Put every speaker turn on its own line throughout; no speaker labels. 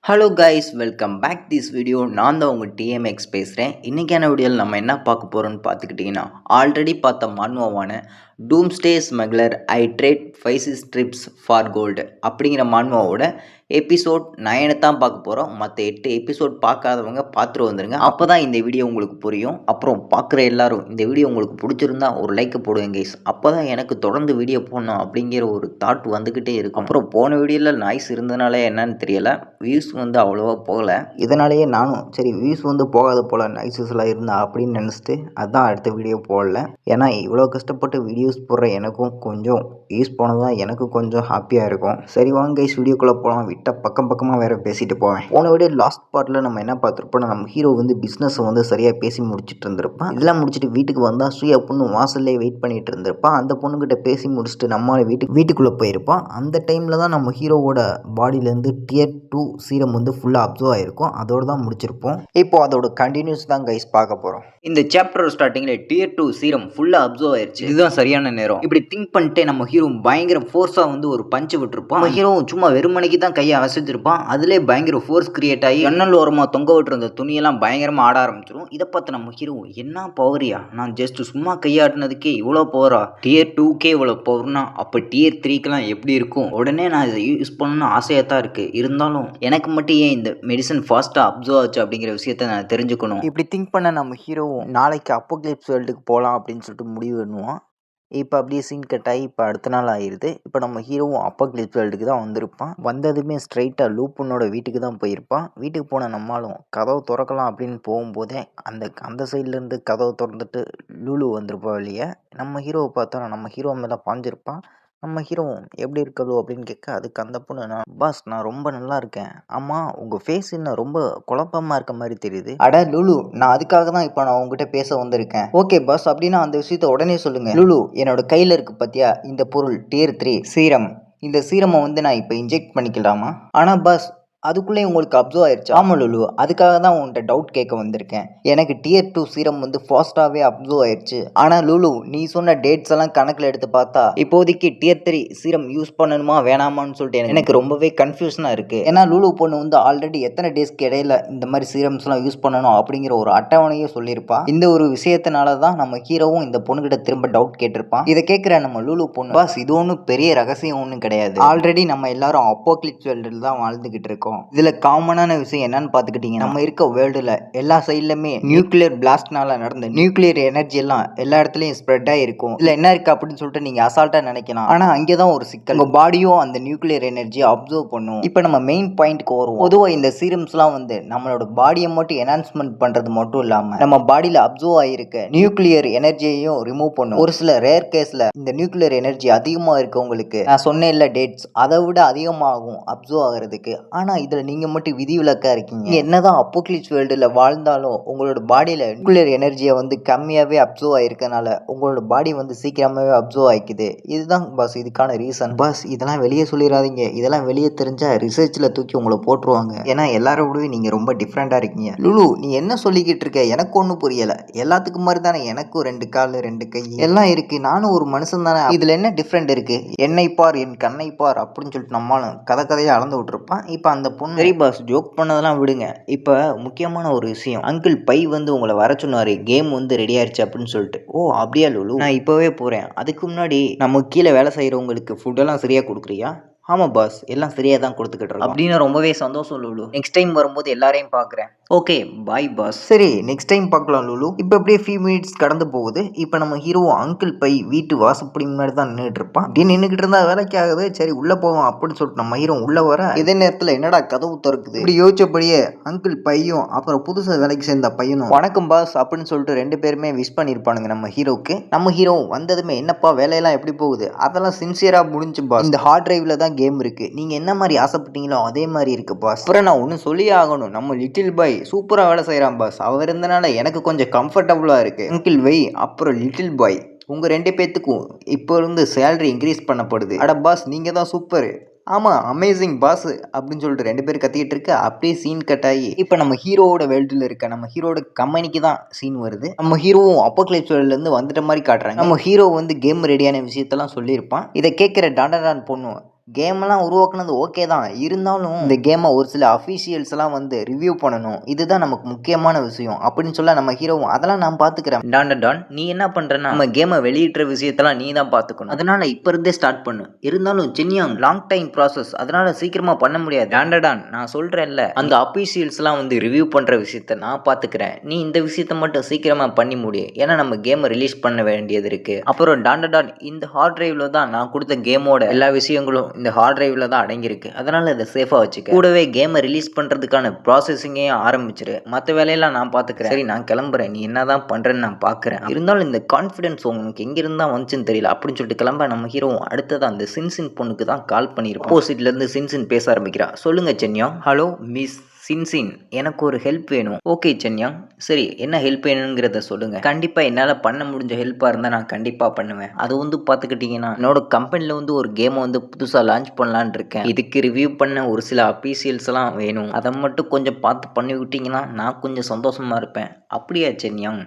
Hello guys, welcome back this video. நான் தான் உங்கள் டிஎம்எக்ஸ் பேசுகிறேன். இன்றைக்கான வீடியோவில் நம்ம என்ன பார்க்க போகிறோம்னு பார்த்துக்கிட்டிங்கன்னா, ஆல்ரெடி பார்த்த மான்வாவான doomsday smuggler I trade 5 trips for gold அப்படிங்கிற மான்வாவோட எபிசோட் 9 தான் பார்க்க போகிறோம். மற்ற 8 எபிசோட் பார்க்காதவங்க பார்த்துட்டு வந்துடுங்க. அப்போ தான் இந்த வீடியோ உங்களுக்கு புரியும். அப்புறம் பார்க்குற எல்லாரும் இந்த வீடியோ உங்களுக்கு பிடிச்சிருந்தா ஒரு லைக்கை போடுங்க கைஸ். அப்போ தான் எனக்கு தொடர்ந்து வீடியோ போடணும் அப்படிங்கிற ஒரு தாட் வந்துக்கிட்டே இருக்கும். அப்புறம் போன வீடியோவில் நாய்ஸ் இருந்தனால என்னன்னு தெரியலை, வியூஸ் வந்து அவ்வளோவா போகலை. இதனாலேயே நானும் சரி வியூஸ் வந்து போகாத போல் நாய்ஸஸ்லாம் இருந்தா அப்படின்னு நினச்சிட்டு அதான் அடுத்த வீடியோ போடல. ஏன்னா இவ்வளோ கஷ்டப்பட்டு வீடியோஸ் போடுற எனக்கும் கொஞ்சம் வியூஸ் போனதான் எனக்கு கொஞ்சம் ஹாப்பியாக இருக்கும். சரி வாங்க கைஸ், வீடியோக்குள்ளே போகலாம். விட்டால் பக்கமாக வேறு பேசிட்டு போவேன். போன வீடியோ லாஸ்ட் பார்ட்டில் நம்ம என்ன பார்த்துருப்போம், நம்ம ஹீரோ வந்து பிஸ்னஸை வந்து சரியாக பேசி முடிச்சுட்டு இருந்திருப்பான். இதெல்லாம் முடிச்சுட்டு வீட்டுக்கு வந்தால் சூயா பொண்ணு வாசல்லே வெயிட் பண்ணிட்டு இருந்திருப்பான். அந்த பொண்ணுக்கிட்ட பேசி முடிச்சுட்டு நம்ம வீட்டுக்குள்ளே போயிருப்பான். அந்த டைமில் தான் நம்ம ஹீரோவோட பாடியிலேருந்து டியர் 2 சீரம் வந்து ஃபுல்லாக அப்சர்வ் ஆகிருக்கும். அதோடு தான் முடிச்சிருப்போம். இப்போ அதோட கண்டினியூஸ் தான் கைஸ் பார்க்க போகிறோம். இந்த சாப்டர் ஸ்டார்டிங்கில் டியர் 2 சீரம் ஃபுல்லாக அப்சர்வ் ஆயிடுச்சு. இதுதான் சரியான நேரம். இப்படி திங்க் பண்ணிட்டு நம்ம ஹீரோ பயங்கர ஃபோர்ஸாக வந்து ஒரு பஞ்சு விட்டுருப்பான். நம்ம ஹீரோ சும்மா வெறுமனைக்கு தான் கையை அசைச்சிருப்பான். அதிலே பயங்கர ஃபோர்ஸ் கிரியேட் ஆகி ஜன்னல் ஓரமாக தொங்க விட்டுருந்த துணியெல்லாம் பயங்கரமாக ஆட ஆரம்பிச்சிடும். இதை பார்த்து நம்ம ஹீரோ என்ன பவரியா, நான் ஜஸ்ட் சும்மா கையாட்டினதுக்கே இவ்வளோ பவரா, டியர் 2கே இவ்வளோ பவர்னா அப்போ டியர் 3கெலாம் எப்படி இருக்கும்? உடனே நான் இதை யூஸ் பண்ணணும்னு ஆசையாக தான் இருக்குது. இருந்தாலும் எனக்கு மட்டும் ஏன் இந்த மெடிசன் ஃபாஸ்ட்டாக அப்சர்வ் ஆச்சு அப்படிங்கிற விஷயத்த நான் தெரிஞ்சுக்கணும். இப்படி திங்க் பண்ண நம்ம ஹீரோவும் நாளைக்கு அப்போக்லிப்ஸ் வேர்ல்டுக்கு போகலாம் அப்படின்னு சொல்லிட்டு முடிவு பண்ணுவோம். இப்போ அப்படியே சீன் கட் ஆகி இப்போ அடுத்த நாள் ஆயிடுது. இப்போ நம்ம ஹீரோவும் அப்போக்லிப்ஸ் வேர்ல்டுக்கு தான் வந்திருப்பான். வந்ததுமே ஸ்ட்ரைட்டாக லூப்புனோட வீட்டுக்கு தான் போயிருப்பான். வீட்டுக்கு போன நம்மளும் கதவை திறக்கலாம் அப்படின்னு போகும்போதே அந்த சைட்லேருந்து கதவை திறந்துட்டு லூலு வந்திருப்பா வெளியே. நம்ம ஹீரோவை பார்த்தோன்னா நம்ம ஹீரோ மேலே பாஞ்சிருப்பான். நம்ம ஹீரோவும் எப்படி இருக்கதோ அப்படின்னு கேட்க, அதுக்கு அந்த பொண்ணு, நான் ரொம்ப நல்லா இருக்கேன். ஆமாம், உங்கள் ஃபேஸ் என்ன ரொம்ப குழப்பமாக இருக்க மாதிரி தெரியுது. அட லூலு, நான் அதுக்காக தான் இப்போ நான் உங்ககிட்ட பேச வந்திருக்கேன். ஓகே பாஸ், அப்படின்னா அந்த விஷயத்த உடனே சொல்லுங்கள். லூலு, என்னோட கையில் இருக்கு பார்த்தியா இந்த பொருள் டியர் 3 சீரம். இந்த சீரமை வந்து நான் இப்போ இன்ஜெக்ட் பண்ணிக்கலாமா? ஆனால் பாஸ், அதுக்குள்ளே உங்களுக்கு அப்சர்வ் ஆயிடுச்சு. ஆமாம் லுலு, அதுக்காக தான் உன்கிட்ட டவுட் கேட்க வந்திருக்கேன். எனக்கு டியர் 2 சீரம் வந்து ஃபாஸ்ட்டாகவே அப்சர்வ் ஆயிடுச்சு. ஆனால் லுலு, நீ சொன்ன டேட்ஸ் எல்லாம் கணக்கில் எடுத்து பார்த்தா இப்போதைக்கு டியர் 3 சீரம் யூஸ் பண்ணணுமா வேணாமான்னு சொல்லிட்டு எனக்கு ரொம்பவே கன்ஃபியூஷனாக இருக்குது. ஏன்னா லுலு பொண்ணு வந்து ஆல்ரெடி எத்தனை டேஸ்க்கு இடையில இந்த மாதிரி சீரம்ஸ்லாம் யூஸ் பண்ணணும் அப்படிங்கிற ஒரு அட்டவணையே சொல்லியிருப்பா. இந்த ஒரு விஷயத்தினால தான் நம்ம ஹீரோவும் இந்த பொண்ணுகிட்ட திரும்ப டவுட் கேட்டிருப்பான். இதை கேட்குற நம்ம லுலு பொண்ணு, பாஸ் இது ஒன்றும் பெரிய ரகசியம் ஒன்றும் கிடையாது. ஆல்ரெடி நம்ம எல்லாரும் அப்போக்லிப்ஸ் வேர்ல்டில் தான் வாழ்ந்துகிட்டு இருக்கோம். இதுல காமனான விஷயம் என்னன்னு பாத்துக்கிட்டீங்கன்னா, நம்ம இருக்க வேர்ல்டுல எல்லா சைட்லயுமே நியூக்ளியர் பிளாஸ்ட்னால நடந்த நியூக்ளியர் எனர்ஜி எல்லாம் எல்லா இடத்துலயும் ஸ்ப்ரெட் ஆயிருக்கும். இதுல என்ன இருக்கு அப்படின்னு சொல்லிட்டு நீங்க அசால்ட்டா நினைக்கலாம். ஆனா அங்கேதான் ஒரு சிக்கல். உங்க பாடியும் அந்த நியூக்ளியர் எனர்ஜியை அப்சர்வ் பண்ணும். இப்ப நம்ம மெயின் பாயிண்ட்க்கு வருவோம். பொதுவா இந்த சீரம்ஸ் எல்லாம் வந்து நம்மளோட பாடியை மட்டும் என்ஹான்ஸ்மெண்ட் பண்றது மட்டும் இல்லாம நம்ம பாடியில அப்சர்வ் ஆயிருக்க நியூக்ளியர் எனர்ஜியையும் ரிமூவ் பண்ணும். ஒரு சில ரேர் கேஸ்ல இந்த நியூக்ளியர் எனர்ஜி அதிகமா இருக்கவங்களுக்கு நான் சொன்னேன் இல்ல டேட்ஸ், அதை விட அதிகமாகும் அப்சர்வ் ஆகிறதுக்கு. ஆனா இதுல நீங்க மட்டும் விதிவிலக்கா இருக்கீங்க. என்னதான் அப்போக்லிப்ஸ் வேர்ல்டுல வாழ்ந்தாலும் உங்களோட பாடியில நியூக்ளியர் எனர்ஜியை வந்து கம்மியாவே அப்சர்வ் ஆயிருக்கனால உங்களோட பாடி வந்து சீக்கிரமாவே அப்சர்வ் ஆயிக்குது. இதுதான் பாஸ் இதுக்கான ரீசன். பாஸ் இதெல்லாம் வெளியே சொல்லிடாதீங்க. இதெல்லாம் வெளியே தெரிஞ்சா ரிசர்ச்ல தூக்கி உங்களை போட்டுருவாங்க. ஏன்னா எல்லாரும் விடவே நீங்க ரொம்ப டிஃப்ரெண்டா இருக்கீங்க. லுலு, நீ என்ன சொல்லிக்கிட்டு இருக்க? எனக்கு ஒன்றும் புரியல. எல்லாத்துக்கும் மாதிரி தானே எனக்கும் 2 கால் 2 கை எல்லாம் இருக்கு. நானும் ஒரு மனுஷன் தானே. இதுல என்ன டிஃப்ரெண்ட் இருக்கு? என்னை பார் என் கண்ணை பார் அப்படின்னு சொல்லிட்டு நம்மளும் கதையை அளந்து விட்டுருப்பான். இப்போ அந்த பொண்ணு, சரி பாஸ் ஜோக் பண்ணதெல்லாம் விடுங்க, இப்போ முக்கியமான ஒரு விஷயம், அங்கிள் பை வந்து உங்களை வர சொன்னாரு, கேம் வந்து ரெடி ஆயிடுச்சு அப்படின்னு சொல்லிட்டு. ஓ அப்படியா லுலு, நான் இப்போவே போகிறேன். அதுக்கு முன்னாடி நம்ம கீழே வேலை செய்கிறவங்களுக்கு ஃபுட்டெல்லாம் சரியாக கொடுக்குறியா? ஆமாம் பாஸ், எல்லாம் சரியாக தான் கொடுத்துக்கிட்டு இருக்கோம். அப்படின்னு ரொம்பவே சந்தோஷம் லுலு. நெக்ஸ்ட் டைம் வரும்போது எல்லாரையும் பார்க்குறேன். Okay bye boss. சரி நெக்ஸ்ட் டைம் பார்க்கலாம் லுலு. இப்போ அப்படியே ஃபியூ மினிட்ஸ் கடந்து போகுது. இப்போ நம்ம ஹீரோ அங்கிள் பை வீட்டு வாசப்படி முன்னாடி தான் நின்றுட்டு இருப்பான். அப்படி நின்றுக்கிட்டு இருந்தா வேலைக்கு ஆகுது. சரி உள்ளே போவோம் அப்படின்னு சொல்லிட்டு நம்ம ஹீரோ உள்ள வர, இதே நேரத்தில் என்னடா கதவு திறக்குது. இப்படி யோசிச்சபடியே அங்கிள் பையும் அப்புறம் புதுசாக வேலைக்கு சேர்ந்த பையனும் வணக்கம் பாஸ் அப்படின்னு சொல்லிட்டு 2 பேருமே விஷ் பண்ணியிருப்பானுங்க நம்ம ஹீரோக்கு. நம்ம ஹீரோ வந்ததுமே, என்னப்பா வேலையெல்லாம் எப்படி போகுது? அதெல்லாம் சின்சியராக முடிஞ்சு பாஸ். இந்த ஹார்ட் டிரைவ்ல தான் கேம் இருக்கு. நீங்க என்ன மாதிரி ஆசைப்பட்டீங்களோ அதே மாதிரி இருக்கு பாஸ். அப்புறம் நான் ஒன்றும் சொல்லி ஆகணும், நம்ம லிட்டில் பாய் சூப்பராக வேலை செய்கிறான் பாஸ். அவர் இருந்தனால எனக்கு கொஞ்சம் கம்ஃபர்டபுளாக இருக்கு. அங்கிள் வை அப்புறம் லிட்டில் பாய் உங்க 2 பேத்துக்கும் இப்போ இருந்து சேலரி இன்க்ரீஸ் பண்ணப்படுது. அட பாஸ் நீங்க தான் சூப்பர். ஆமாம் அமேசிங் பாஸ் அப்படின்னு சொல்லிட்டு 2 பேர் கத்திக்கிட்டு இருக்கு. அப்படியே சீன் கட் ஆகி இப்போ நம்ம ஹீரோவோட வேர்ல்டில் இருக்க நம்ம ஹீரோட கம்பெனிக்கு தான் சீன் வருது. நம்ம ஹீரோவும் அப்போக்லிப்ஸ் வேர்ல்ட்லேருந்து வந்துட்ட மாதிரி காட்டுறாங்க. நம்ம ஹீரோ வந்து கேம் ரெடியான விஷயத்தெல்லாம் சொல்லியிருப்பான். இதை கேட்குற டாண்டரான் பொண்ணு, கேம்லாம் உருவாக்குனது ஓகே தான். இருந்தாலும் இந்த கேமை ஒரு சில அஃபீஷியல்ஸ்லாம் வந்து ரிவ்யூ பண்ணணும். இதுதான் நமக்கு முக்கியமான விஷயம் அப்படின்னு சொல்ல நம்ம ஹீரோவும் அதெல்லாம் நான் பார்த்துக்கிறேன். டான் நீ என்ன பண்றேன்னா நம்ம கேமை வெளியிடுற விஷயத்தெல்லாம் நீ தான் பார்த்துக்கணும். அதனால இப்போ இருந்தே ஸ்டார்ட் பண்ணு. இருந்தாலும் சின்யாங் லாங் டைம் ப்ராசஸ், அதனால சீக்கிரமா பண்ண முடியாது. டான் நான் சொல்றேன்ல, அந்த அஃபீஷியல்ஸ்லாம் வந்து ரிவ்யூ பண்ற விஷயத்த நான் பார்த்துக்கிறேன். நீ இந்த விஷயத்த மட்டும் சீக்கிரமா பண்ணி முடி. ஏன்னா நம்ம கேமை ரிலீஸ் பண்ண வேண்டியது இருக்கு. அப்புறம் டான் இந்த ஹார்ட் டிரைவ்ல தான் நான் கொடுத்த கேமோட எல்லா விஷயங்களும் இந்த ஹார்ட் டிரைவ்ல தான் அடங்கியிருக்கு. அதனால இதை சேஃபா வச்சுக்க. கூடவே கேமை ரிலீஸ் பண்றதுக்கான ப்ராசஸிங்கையும் ஆரம்பிச்சிரு. மற்ற வேலையெல்லாம் நான் பார்த்துக்கிறேன். சரி நான் கிளம்புறேன். நீ என்னதான் பண்றேன்னு நான் பார்க்குறேன். இருந்தாலும் இந்த கான்ஃபிடன்ஸ் உங்களுக்கு எங்கிருந்தா வந்துச்சுன்னு தெரியல அப்படின்னு சொல்லிட்டு கிளம்ப நம்ம ஹீரோ அடுத்தது அந்த சின்சின் பொண்ணுக்கு தான் கால் பண்ணியிருப்போம். ஆப்போசிட்ல இருந்து சின்சின் பேச ஆரம்பிக்கிறா. சொல்லுங்க சென்யா. ஹலோ மிஸ் சின்சின், எனக்கு ஒரு ஹெல்ப் வேணும். ஓகே சென்யாங், சரி என்ன ஹெல்ப் வேணுங்கிறத சொல்லுங்க. கண்டிப்பாக என்னால் பண்ண முடிஞ்ச ஹெல்ப்பாக இருந்தால் நான் கண்டிப்பாக பண்ணுவேன். அது வந்து பார்த்துக்கிட்டிங்கன்னா என்னோட கம்பெனியில் வந்து ஒரு கேமை வந்து புதுசாக லான்ச் பண்ணலான்னு இருக்கேன். இதுக்கு ரிவ்யூ பண்ண ஒரு சில அஃபீஷியல்ஸ் எல்லாம் வேணும். அதை மட்டும் கொஞ்சம் பார்த்து பண்ணி விட்டீங்கன்னா நான் கொஞ்சம் சந்தோஷமாக இருப்பேன். அப்படியா சென்யாங்,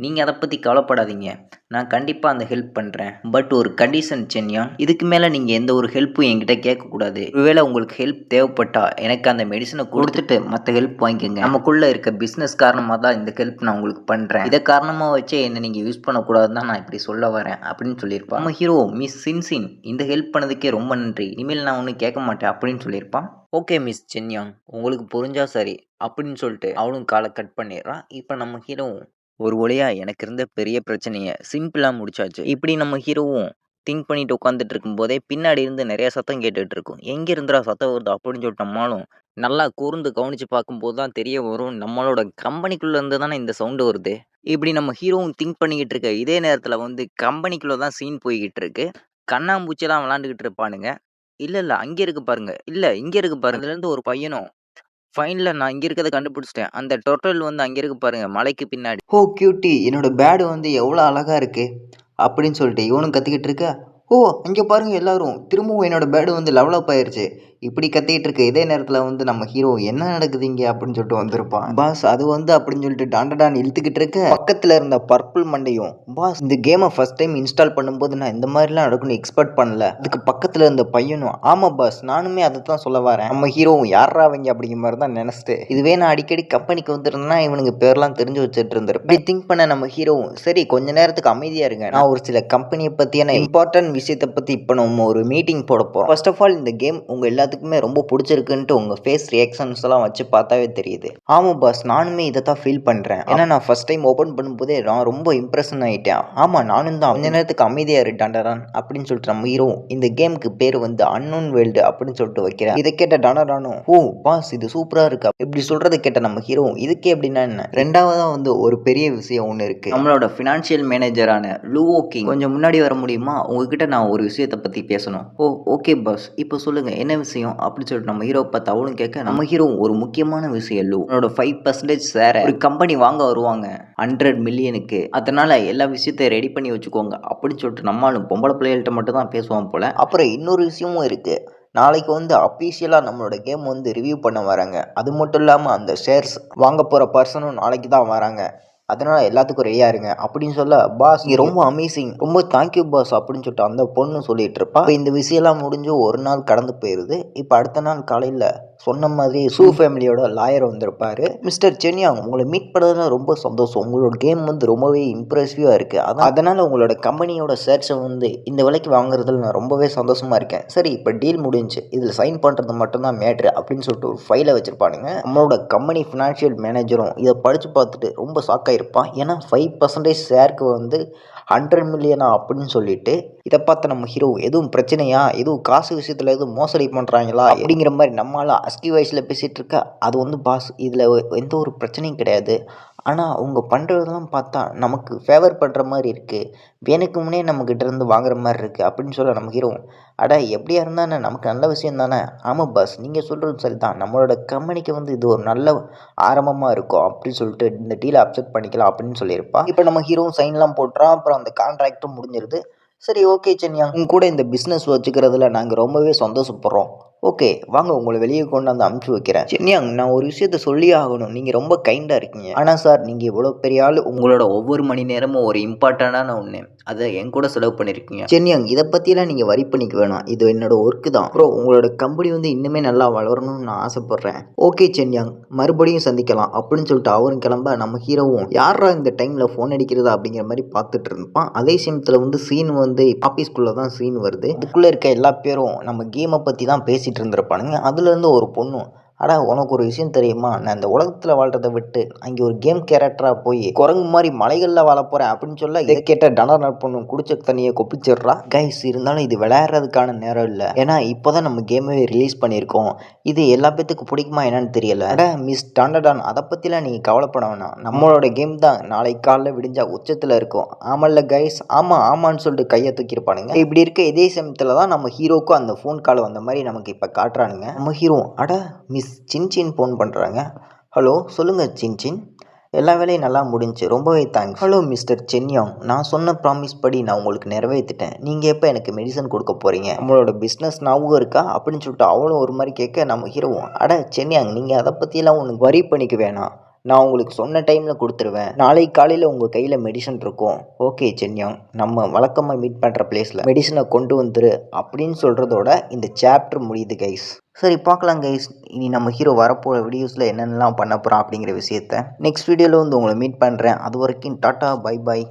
நீங்கள் அதை பற்றி கவலைப்படாதீங்க. நான் கண்டிப்பாக அந்த ஹெல்ப் பண்ணுறேன். பட் ஒரு கண்டிஷன் சென்யா, இதுக்கு மேலே நீங்கள் எந்த ஒரு ஹெல்ப்பும் என்கிட்ட கேட்கக்கூடாது. ஒருவேளை உங்களுக்கு ஹெல்ப் தேவைப்பட்டா எனக்கு அந்த மெடிசனை கொடுத்துட்டு மற்ற ஹெல்ப் வாங்கிக்கோங்க. நமக்குள்ளே இருக்க பிஸ்னஸ் காரணமாக தான் இந்த ஹெல்ப் நான் உங்களுக்கு பண்ணுறேன். இதை காரணமாக வச்சே என்னை நீங்கள் யூஸ் பண்ணக்கூடாதுன்னு தான் நான் இப்படி சொல்ல வரேன் அப்படின்னு சொல்லியிருப்பான். நம்ம ஹீரோ மிஸ் சின்சின் இந்த ஹெல்ப் பண்ணதுக்கே ரொம்ப நன்றி. இனிமேல் நான் ஒன்றும் கேட்க மாட்டேன் அப்படின்னு சொல்லியிருப்பான். ஓகே மிஸ் சென்யாங், உங்களுக்கு புரிஞ்சா சரி அப்படின்னு சொல்லிட்டு அவனும் காலை கட் பண்ணிடுறான். இப்போ நம்ம ஹீரோ ஒரு வழியா எனக்கு இருந்த பெரிய பிரச்சனைய சிம்பிளா முடிச்சாச்சு. இப்படி நம்ம ஹீரோவும் திங்க் பண்ணிட்டு உட்காந்துட்டு இருக்கும்போதே பின்னாடி இருந்து நிறைய சத்தம் கேட்டுட்டு இருக்கும். எங்க இருந்துடா சத்தம் வருது அப்படின்னு சொல்லிட்டு நம்மளும் நல்லா கூர்ந்து கவனிச்சு பார்க்கும்போது தான் தெரிய வரும், நம்மளோட கம்பெனிக்குள்ள இருந்து தானே இந்த சவுண்டு வருது. இப்படி நம்ம ஹீரோவும் திங்க் பண்ணிக்கிட்டு இருக்க இதே நேரத்துல வந்து கம்பெனிக்குள்ள தான் சீன் போய்கிட்டு இருக்கு. கண்ணாம்பூச்சிலாம் விளாண்டுக்கிட்டு இருப்பானுங்க. இல்ல இல்ல அங்க இருக்கு பாருங்க, இல்ல இங்க இருக்கு பாருங்க. அதுல இருந்து ஒரு பையனும் ஃபைன்ல நான் இங்க இருக்கிறத கண்டுபிடிச்சிட்டேன். அந்த டொர்ட்டல் வந்து அங்க இருக்கு பாருங்க, மலைக்கு பின்னாடி. ஓ கியூட்டி, என்னோட பேடு வந்து எவ்வளோ அழகா இருக்கு அப்படின்னு சொல்லிட்டு இவனும் கத்திக்கிட்டு இருக்க. ஓ அங்கே பாருங்க எல்லாரும், திரும்பவும் என்னோட பேடு வந்து லெவல் அப் ஆயிருச்சு. இப்படி கத்திக்கிட்டு இருக்க இதே நேரத்தில் வந்து நம்ம ஹீரோ என்ன நடக்குது இங்கே அப்படின்னு சொல்லிட்டு வந்திருப்பான். பாஸ் அது வந்து அப்படின்னு சொல்லிட்டு டான் இழுத்துக்கிட்டு இருக்க பக்கத்தில் இருந்த பர்பிள் மண்டையும், பாஸ் இந்த கேமை ஃபர்ஸ்ட் டைம் இன்ஸ்டால் பண்ணும்போது நான் இந்த மாதிரிலாம் நடக்கும்னு எக்ஸ்பெக்ட் பண்ணல. அதுக்கு பக்கத்தில் இருந்த பையனும், ஆமா பாஸ் நானுமே அதை தான் சொல்ல வரேன். நம்ம ஹீரோவும் யாரா அவங்க அப்படிங்கிற மாதிரி தான் நினைச்சிட்டு, இதுவே நான் அடிக்கடி கம்பெனிக்கு வந்துருந்தேன்னா இவனுக்கு பேர்லாம் தெரிஞ்சு வச்சுட்டு இருந்திருப்பேன். இப்படி திங்க் பண்ண நம்ம ஹீரோவும் சரி கொஞ்ச நேரத்துக்கு அமைதியா இருங்க, நான் ஒரு சில கம்பெனியை பற்றியான இம்பார்ட்டன்ட் விஷயத்தை பற்றி இப்போ நம்ம ஒரு மீட்டிங் போட போகிறோம். ஃபர்ஸ்ட் ஆஃப் ஆல் இந்த கேம் உங்கள் எல்லாத்துக்குமே ரொம்ப பிடிச்சிருக்குன்ட்டு உங்கள் ஃபேஸ் ரியாக்ஷன்ஸ் எல்லாம் வச்சு பார்த்தாவே தெரியுது. ஆமாம் பாஸ் நானுமே இதை தான் ஃபீல் பண்ணுறேன். ஏன்னா நான் ஃபர்ஸ்ட் டைம் ஓப்பன் பண்ணும்போதே நான் ரொம்ப இம்ப்ரெஷன் ஆகிட்டேன். ஆமாம் நானும் தான். கொஞ்ச நேரத்துக்கு அமைதியாக இரு டான் அப்படின்னு சொல்லிட்டு நம்ம ஹீரோ இந்த கேமுக்கு பேர் வந்து அன்னோன் வேர்ல்டு அப்படின்னு சொல்லிட்டு வைக்கிறேன். இதை கேட்ட டானும் ஓ பாஸ் இது சூப்பராக இருக்கா இப்படி சொல்கிறத கேட்ட நம்ம ஹீரோ இதுக்கே எப்படின்னா என்ன. ரெண்டாவதாக வந்து ஒரு பெரிய விஷயம் ஒன்று இருக்குது. நம்மளோட ஃபினான்ஷியல் மேனேஜரான லூவோ கிங் கொஞ்சம் முன்னாடி வர முடியுமா, உங்ககிட்ட நான் ஒரு விஷயத்தை பற்றி பேசணும். ஓ ஓகே பாஸ் இப்போ சொல்லுங்கள் என்ன விஷயம் அப்படின்னு சொல்லிட்டு நம்ம ஹீரோ பார்த்து அவளும் கேட்க, நம்ம ஹீரோ ஒரு முக்கியமான விஷயம் லூ, உன்னோட 5% ஷேரை ஒரு கம்பெனி வாங்க வருவாங்க 100 மில்லியனுக்கு. அதனால எல்லா விஷயத்தையும் ரெடி பண்ணி வச்சுக்கோங்க அப்படின்னு சொல்லிட்டு நம்மளும் பொம்பளை பிள்ளைகள்கிட்ட மட்டும் தான் பேசுவோம் போல. அப்புறம் இன்னொரு விஷயமும் இருக்குது. நாளைக்கு வந்து அஃபீஷியலாக நம்மளோட கேம் வந்து ரிவ்யூ பண்ண வராங்க. அது மட்டும் இல்லாமல் அந்த ஷேர்ஸ் வாங்க போகிற பர்சனும் நாளைக்கு தான் வராங்க. அதனால் எல்லாத்துக்கும் ரெடியாக இருங்க அப்படின்னு சொல்ல, பாஸ் நீ ரொம்ப அமேசிங், ரொம்ப தேங்க்யூ பாஸ் அப்படின்னு சொல்லிட்டு அந்த பொண்ணு சொல்லிட்டு இருப்பா. இப்போ இந்த விஷயம்லாம் முடிஞ்சு ஒரு நாள் கடந்து போயிடுது. இப்போ அடுத்த நாள் காலையில் சொன்ன மாதிரி சூ ஃபேமிலியோட லாயர் வந்திருப்பாரு. மிஸ்டர் சென்யாங் உங்களை மீட் பண்ணதுல ரொம்ப சந்தோஷம். உங்களோட கேம் வந்து ரொம்பவே இம்ப்ரெசிவாக இருக்குது. அதனால் உங்களோட கம்பெனியோட ஷேர்ஸை வந்து இந்த விலைக்கு வாங்குறதுல நான் ரொம்பவே சந்தோஷமாக இருக்கேன். சரி இப்போ டீல் முடிஞ்சு இதில் சைன் பண்ணுறது மட்டும்தான் மேட்ரு அப்படின்னு சொல்லிட்டு ஒரு ஃபைலை வச்சுருப்பானுங்க. நம்மளோட கம்பெனி ஃபினான்ஷியல் மேனேஜரும் இதை படித்து பார்த்துட்டு ரொம்ப ஷாக் ஆகிருப்பான். ஏன்னா 5% ஷேருக்கு வந்து 100 மில்லியனா அப்படின்னு சொல்லிட்டு இதை பார்த்த நம்ம ஹீரோ எதுவும் பிரச்சனையா, எதுவும் காசு விஷயத்தில் எதுவும் மோசடி பண்ணுறாங்களா அப்படிங்கிற மாதிரி நம்மளால் அஸ்கி வயசில் பேசிகிட்டு இருக்க. அது வந்து பாஸ் இதில் எந்த ஒரு பிரச்சனையும் கிடையாது. ஆனால் அவங்க பண்ணுறதெல்லாம் பார்த்தா நமக்கு ஃபேவர் பண்ணுற மாதிரி இருக்குது, வேணுக்கு முன்னே நம்மக்கிட்ட இருந்து வாங்குற மாதிரி இருக்குது அப்படின்னு சொல்ல நம்ம ஹீரோ, அட எப்படியா இருந்தானே நமக்கு நல்ல விஷயம் தானே. ஆமாம் பாஸ் நீங்கள் சொல்கிறது சரி தான், நம்மளோட கம்பெனிக்கு வந்து இது ஒரு நல்ல ஆரம்பமாக இருக்கும் அப்படின்னு சொல்லிட்டு இந்த டீலை அக்செப்ட் பண்ணிக்கலாம் அப்படின்னு சொல்லியிருப்பா. இப்போ நம்ம ஹீரோவும் சைன்லாம் போட்டுறான். அப்புறம் அந்த கான்ட்ராக்டும் முடிஞ்சிருது. சரி ஓகே சென்யா, உங்க கூட இந்த பிஸ்னஸ் வச்சுக்கிறதுல நாங்கள் ரொம்பவே சந்தோஷப்படுறோம். ஓகே, வாங்க உங்களை வெளியே கொண்டாந்து அமுச்சு வைக்கிறேன். சென்யாங், நான் ஒரு விஷயத்த சொல்லியே ஆகணும். நீங்கள் ரொம்ப கைண்டாக இருக்கீங்க. ஆனால் சார், நீங்கள் இவ்வளோ பெரிய ஆள், உங்களோட ஒவ்வொரு மணி நேரமும் ஒரு இம்பார்ட்டண்டான ஒன்று, அதை என் கூட செலவு பண்ணியிருக்கீங்க. சென்யாங், இதை பற்றிலாம் நீங்கள் வரி பண்ணிக்க வேணாம். இது என்னோட ஒர்க்கு தான். அப்புறம் உங்களோட கம்பெனி வந்து இன்னுமே நல்லா வளரணும்னு நான் ஆசைப்பட்றேன். ஓகே சென்யாங், மறுபடியும் சந்திக்கலாம் அப்படின்னு சொல்லிட்டு அவரும் கிளம்ப, நம்ம ஹீரோவும் யாரா இந்த டைமில் ஃபோன் அடிக்கிறதா அப்படிங்கிற மாதிரி பார்த்துட்டு இருப்பான். அதே சமயத்தில் வந்து சீன் வந்து ஆஃபீஸ்க்குள்ளே தான் சீன் வருது. அதுக்குள்ளே இருக்க எல்லா பேரும் நம்ம கேமை பற்றி தான் பேசிகிட்டு இருந்திருப்பானுங்க. அதுலேருந்து ஒரு பொண்ணும், அடா உனக்கு ஒரு விஷயம் தெரியுமா, நான் இந்த உலகத்தில் வாழ்கிறத விட்டு அங்கே ஒரு கேம் கேரக்டராக போய் குரங்கு மாதிரி மலைகளில் வாழ போகிறேன் அப்படின்னு சொல்ல, இதை கேட்ட டனர் பொண்ணு குடிச்ச தண்ணியை கொப்பிச்சிடுறா. கைஸ், இருந்தாலும் இது விளையாடுறதுக்கான நேரம் இல்லை. ஏன்னா இப்போ தான் நம்ம கேமே ரிலீஸ் பண்ணியிருக்கோம். இது எல்லா பேத்துக்கும் பிடிக்குமா என்னன்னு தெரியல. அட மிஸ் டாண்டடான், அதை பற்றிலாம் நீங்கள் கவலைப்பட வேணாம். நம்மளோட கேம் தான் நாளைக்கு காலைல விடிஞ்சா உச்சத்தில் இருக்கும். ஆமல்ல கைஸ், ஆமான்னு சொல்லிட்டு கையை தூக்கியிருப்பானுங்க. இப்படி இருக்க இதே சமயத்தில் தான் நம்ம ஹீரோக்கும் அந்த ஃபோன் கால் வந்த மாதிரி நமக்கு இப்போ காட்டுறானுங்க. நம்ம ஹீரோ, அட மிஸ் சின்சின் ஃபோன் பண்ணுறாங்க. ஹலோ, சொல்லுங்கள் சின்சின். எல்லா வேலையும் நல்லா முடிஞ்சு, ரொம்பவே தேங்க்ஸ். ஹலோ மிஸ்டர் சென்யாங், நான் சொன்ன ப்ராமிஸ் படி நான் உங்களுக்கு நிறைவேற்றிட்டேன். நீங்கள் எப்போ எனக்கு மெடிசன் கொடுக்க போகிறீங்க? நம்மளோட பிஸ்னஸ் ஞாபகம் இருக்கா அப்படின்னு சொல்லிட்டு அவளும் ஒரு மாதிரி கேட்க, நம்ம ஹீரோவும், அட சென்யாங், நீங்கள் அதை பற்றியெல்லாம் ஒன்று வரி பண்ணிக்க வேணாம். நான் உங்களுக்கு சொன்ன டைமில் கொடுத்துருவேன். நாளைக்கு காலையில் உங்கள் கையில் மெடிசன் இருக்கும். ஓகே சென்யாங், நம்ம வழக்கமாக மீட் பண்ணுற பிளேஸில் மெடிசனை கொண்டு வந்துரு அப்படின்னு சொல்கிறதோட இந்த சாப்டர் முடியுது கைஸ். சரி, பார்க்கலாம் கைஸ், இனி நம்ம ஹீரோ வரப்போகிற வீடியோஸில் என்னென்னலாம் பண்ண போகிறான் அப்படிங்கிற விஷயத்த நெக்ஸ்ட் வீடியோவில் வந்து உங்களை மீட் பண்ணுறேன். அது வரைக்கும் டாட்டா, பை பாய்.